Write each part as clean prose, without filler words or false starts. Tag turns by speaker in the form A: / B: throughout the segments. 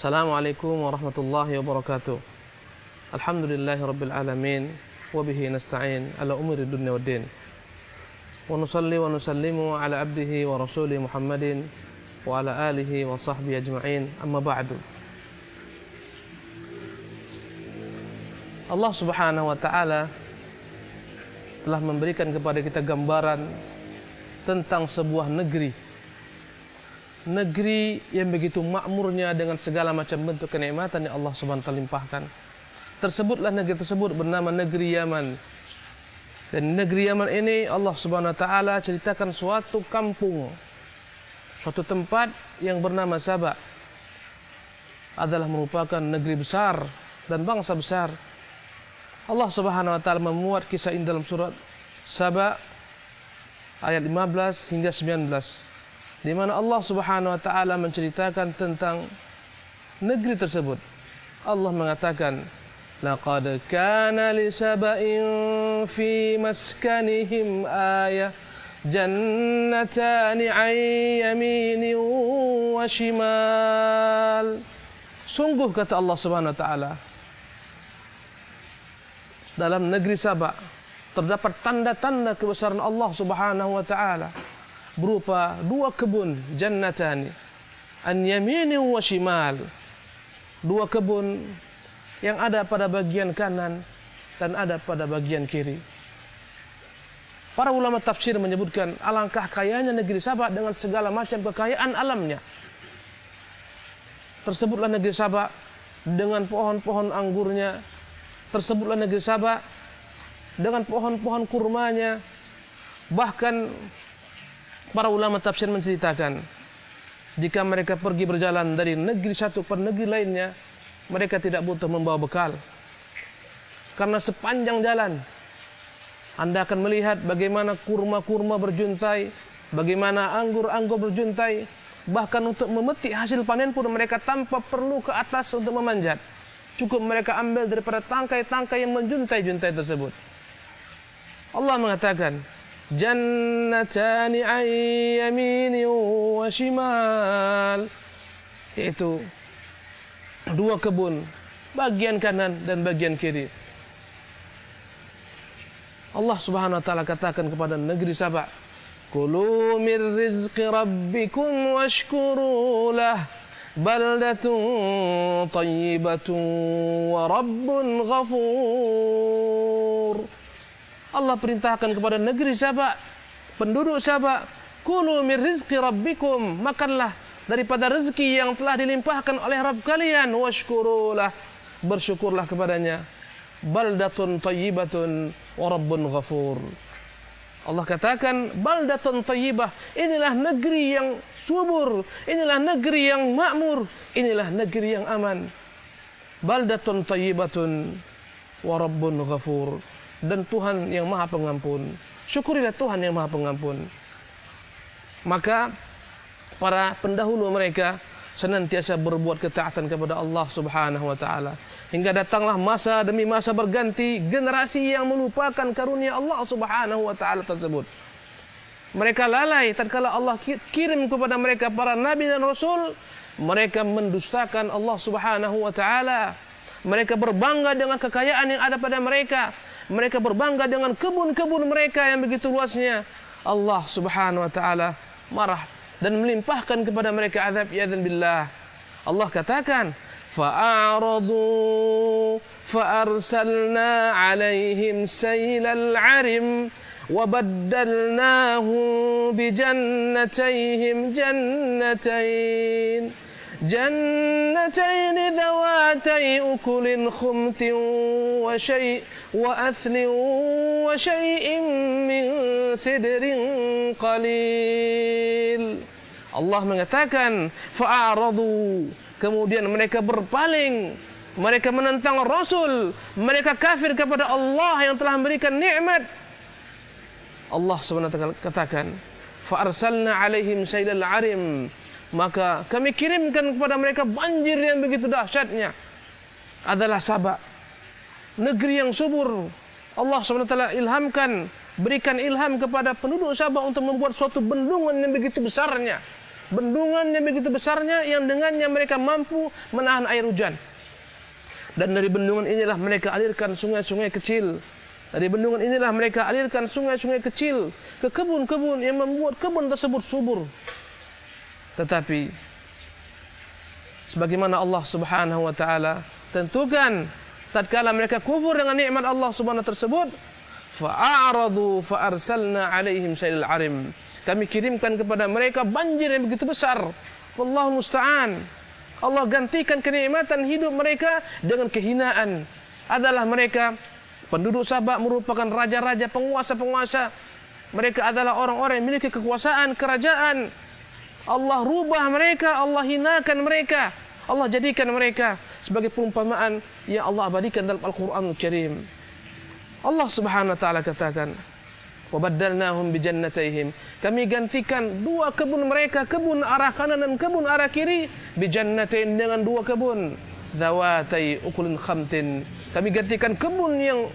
A: Assalamualaikum warahmatullahi wabarakatuh. Alhamdulillahi rabbil alamin wa bihi nasta'in ala umuri dunya waddin. Wa nusalli wa nusallimu ala abdihi wa rasuli Muhammadin wa ala alihi wa sahbihi ajma'in. Amma ba'du. Allah Subhanahu wa taala telah memberikan kepada kita gambaran tentang sebuah negeri yang begitu makmurnya dengan segala macam bentuk kenikmatan yang Allah Subhanahu wa taala limpahkan. Tersebutlah negeri tersebut bernama negeri Yaman. Dan negeri Yaman ini Allah Subhanahu wa taala ceritakan suatu kampung, suatu tempat yang bernama Saba adalah merupakan negeri besar dan bangsa besar. Allah Subhanahu wa taala memuat kisah ini dalam surat Saba ayat 15 hingga 19. Di mana Allah Subhanahu wa taala menceritakan tentang negeri tersebut. Allah mengatakan, "Laqad kana li saba'in fi maskanihim ayah, jannatani 'an yaminin wa shimal." Sungguh kata Allah Subhanahu wa taala, dalam negeri Saba terdapat tanda-tanda kebesaran Allah Subhanahu wa taala berupa dua kebun, jannatani an yamini wa shimal, dua kebun yang ada pada bagian kanan dan ada pada bagian kiri. Para ulama tafsir menyebutkan alangkah kayanya negeri Saba dengan segala macam kekayaan alamnya. Tersebutlah negeri Saba dengan pohon-pohon anggurnya, tersebutlah negeri Saba dengan pohon-pohon kurmanya. Bahkan para ulama tafsir menceritakan, jika mereka pergi berjalan dari negeri satu ke negeri lainnya, mereka tidak butuh membawa bekal. Karena sepanjang jalan, Anda akan melihat bagaimana kurma-kurma berjuntai, bagaimana anggur-anggur berjuntai. Bahkan untuk memetik hasil panen pun mereka tanpa perlu ke atas untuk memanjat. Cukup mereka ambil daripada tangkai-tangkai yang menjuntai-juntai tersebut. Allah mengatakan, jannatani 'an yaminin wa shimal, yaitu dua kebun, bagian kanan dan bagian kiri. Allah Subhanahu wa taala katakan kepada negeri Saba, "Kulu min rizqi rabbikum washkuru lah, baldatun thayyibatun wa rabbun ghafur." Allah perintahkan kepada negeri Saba, penduduk Saba, "Kulu min rizqi rabbikum," makanlah daripada rezeki yang telah dilimpahkan oleh Rabb kalian, washkurulah, bersyukurlah kepadanya, baldatun thayyibatun wa rabbun ghafur. Allah katakan baldatun thayyibah, inilah negeri yang subur, inilah negeri yang makmur, inilah negeri yang aman. Baldatun thayyibatun wa rabbun ghafur, dan Tuhan yang Maha Pengampun. Syukurilah Tuhan yang Maha Pengampun. Maka para pendahulu mereka senantiasa berbuat ketaatan kepada Allah Subhanahu wa taala, hingga datanglah masa demi masa berganti, generasi yang melupakan karunia Allah Subhanahu wa taala tersebut. Mereka lalai tatkala Allah kirim kepada mereka para nabi dan rasul, mereka mendustakan Allah Subhanahu wa taala. Mereka berbangga dengan kekayaan yang ada pada mereka. Mereka berbangga dengan kebun-kebun mereka yang begitu luasnya. Allah Subhanahu wa taala marah dan melimpahkan kepada mereka azab, ya'dzan billah. Allah katakan, fa'aradu fa'arsalna 'alaihim sailal 'arim wa baddalnahum bijannatayhim جنتين ذواتي أكل خمط وأثل وشيء من سدر قليل. Allah mengatakan fa'aradu, kemudian mereka berpaling, mereka menentang Rasul, mereka kafir kepada Allah yang telah memberikan nikmat. Allah SWT katakan fa'arsalna 'alaihim sailal 'arim, maka kami kirimkan kepada mereka banjir yang begitu dahsyatnya. Adalah Saba, negeri yang subur. Allah SWT berikan ilham kepada penduduk Saba untuk membuat suatu bendungan yang begitu besarnya. bendungan yang begitu besarnya yang dengannya mereka mampu menahan air hujan. Dan dari bendungan inilah mereka alirkan sungai-sungai kecil. Dari bendungan inilah mereka alirkan sungai-sungai kecil ke kebun-kebun yang membuat kebun tersebut subur. Tetapi sebagaimana Allah Subhanahu wa taala tentukan, tatkala mereka kufur dengan nikmat Allah Subhanahu tersebut, fa'aradu fa'arsalna 'alaihim sailal 'arim. Kami kirimkan kepada mereka banjir yang begitu besar. Wallahu musta'an. Allah gantikan kenikmatan hidup mereka dengan kehinaan. Adalah mereka penduduk Sabak merupakan raja-raja, penguasa-penguasa. Mereka adalah orang-orang yang memiliki kekuasaan, kerajaan. Allah rubah mereka, Allah hinakan mereka. Allah jadikan mereka sebagai perumpamaan yang Allah abadikan dalam Al-Quranul Karim. Allah Subhanahu wa taala katakan, "Wabaddalnahum bijannatayhim." Kami gantikan dua kebun mereka, kebun arah kanan dan kebun arah kiri, bijannatain, dengan dua kebun, zawatai ukulin khamtin. Kami gantikan kebun yang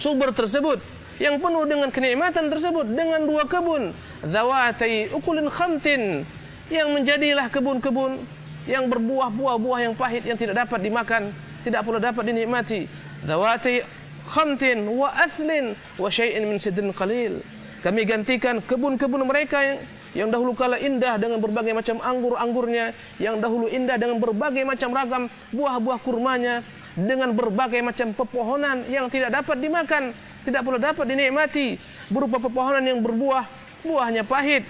A: subur tersebut, yang penuh dengan kenikmatan tersebut, dengan dua kebun, zawatai ukulin khamtin, yang menjadilah kebun-kebun yang berbuah-buah yang pahit, yang tidak dapat dimakan, tidak pula dapat dinikmati. Zawatai khamtin wa athlin wa syai'in min sidrin qalil. Kami gantikan kebun-kebun mereka yang dahulu kala indah dengan berbagai macam anggur-anggurnya, yang dahulu indah dengan berbagai macam ragam buah-buah kurmanya, dengan berbagai macam pepohonan yang tidak dapat dimakan, tidak pula dapat dinikmati, berupa pepohonan yang berbuah, buahnya pahit,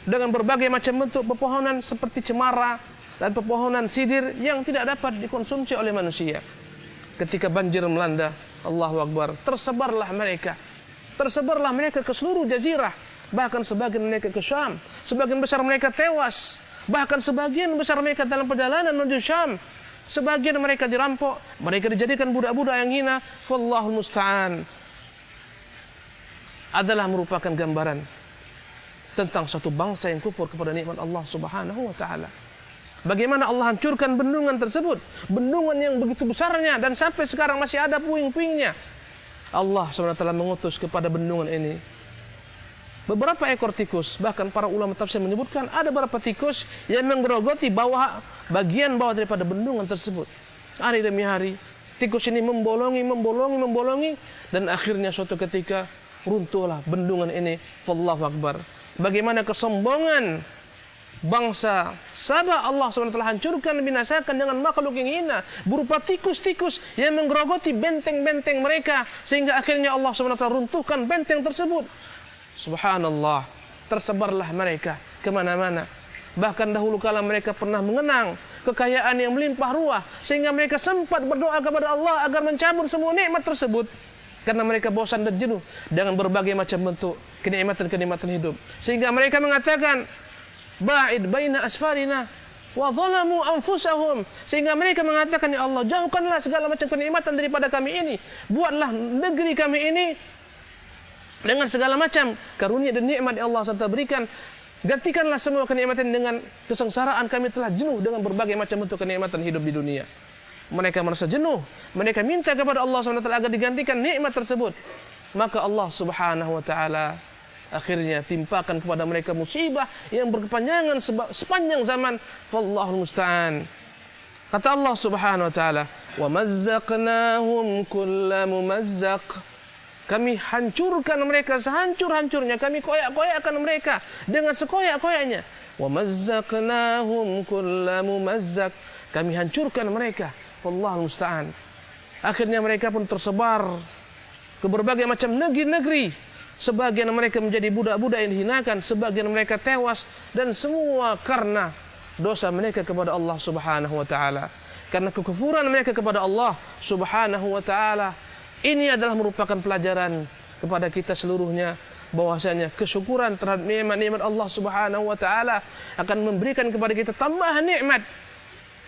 A: dengan berbagai macam bentuk pepohonan seperti cemara dan pepohonan sidir yang tidak dapat dikonsumsi oleh manusia. Ketika banjir melanda, Allahu Akbar, tersebarlah mereka ke seluruh jazirah, bahkan sebagian mereka ke Syam, sebagian besar mereka tewas, bahkan sebagian besar mereka dalam perjalanan menuju Syam, sebagian mereka dirampok, mereka dijadikan budak-budak yang hina. Wallahul musta'an. Adalah merupakan gambaran tentang satu bangsa yang kufur kepada nikmat Allah Subhanahu wa taala. Bagaimana Allah hancurkan bendungan tersebut, bendungan yang begitu besarnya dan sampai sekarang masih ada puing-puingnya. Allah SWT mengutus kepada bendungan ini beberapa ekor tikus. Bahkan para ulama tafsir menyebutkan ada beberapa tikus yang menggerogoti bagian bawah daripada bendungan tersebut. Hari demi hari tikus ini membolongi dan akhirnya suatu ketika runtuhlah bendungan ini. Wallahu Akbar. Bagaimana kesombongan bangsa Sabah, Allah SWT hancurkan, binasakan dengan makhluk yang hina berupa tikus-tikus yang menggerogoti benteng-benteng mereka, sehingga akhirnya Allah SWT runtuhkan benteng tersebut. Subhanallah, tersebarlah mereka kemana-mana. Bahkan dahulu kala mereka pernah mengenang kekayaan yang melimpah ruah, sehingga mereka sempat berdoa kepada Allah agar mencabut semua nikmat tersebut, karena mereka bosan dan jenuh dengan berbagai macam bentuk kenikmatan-kenikmatan hidup, sehingga mereka mengatakan, ba'id baina asfarina wa zalamu anfusahum, sehingga mereka mengatakan, ya Allah, jauhkanlah segala macam kenikmatan daripada kami ini, buatlah negeri kami ini dengan segala macam karunia dan nikmat yang Allah SWT berikan, gantikanlah semua kenikmatan dengan kesengsaraan, kami telah jenuh dengan berbagai macam bentuk kenikmatan hidup di dunia. Mereka merasa jenuh, mereka minta kepada Allah SWT agar digantikan nikmat tersebut. Maka Allah Subhanahu wa taala akhirnya timpakan kepada mereka musibah yang berkepanjangan sepanjang zaman. Wallahul musta'an. Kata Allah Subhanahu wa taala, "Wa mazzaqnahum kulla mumazzaq." Kami hancurkan mereka sehancur-hancurnya, kami koyak-koyakkan mereka dengan sekoyak-koyaknya. Wa mazzaqnahum kulla mumazzaq. Kami hancurkan mereka. Wallahul musta'an. Akhirnya mereka pun tersebar ke berbagai macam negeri-negeri. Sebagian mereka menjadi budak-budak yang dihinakan, sebagian mereka tewas, dan semua karena dosa mereka kepada Allah Subhanahu wa taala. Karena kekufuran mereka kepada Allah Subhanahu wa taala. Ini adalah merupakan pelajaran kepada kita seluruhnya, bahwasanya kesyukuran terhadap nikmat-nikmat Allah Subhanahu wa taala akan memberikan kepada kita tambahan nikmat.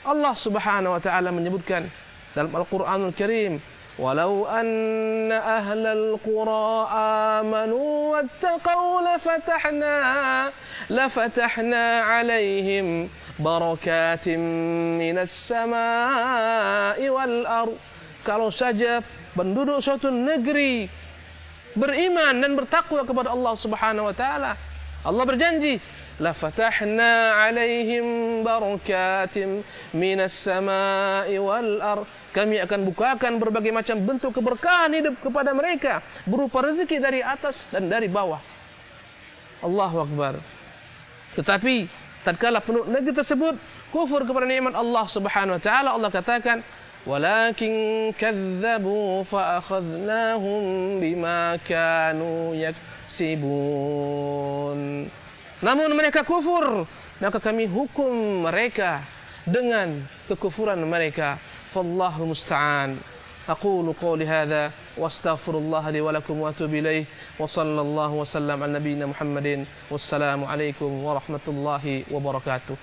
A: Allah Subhanahu wa taala menyebutkan dalam Al-Qur'anul Karim, walau anna ahlal qura amanu wattaqaw lafatahna alaihim barakatim minas samai wal ard. Kalau saja penduduk suatu negeri beriman dan bertakwa kepada Allah Subhanahu wa taala, Allah berjanji lafatahna 'alaihim barakatim minas sama'i wal ardh. Kami akan bukakan berbagai macam bentuk keberkahan hidup kepada mereka berupa rezeki dari atas dan dari bawah. Allahu Akbar. Tetapi tatkala penduduk negeri tersebut kufur kepada nikmat Allah Subhanahu wa taala, Allah katakan, "Walakin kadzdzabu fa akhadnahum bima kanu yaksibun." Namun mereka kufur, maka kami hukum mereka dengan kekufuran mereka. Fallahu musta'an. أقول قولي هذا واستغفر الله لي ولكم وأتوب إليه وصلى الله وسلم على نبينا محمد والسلام عليكم ورحمة الله وبركاته.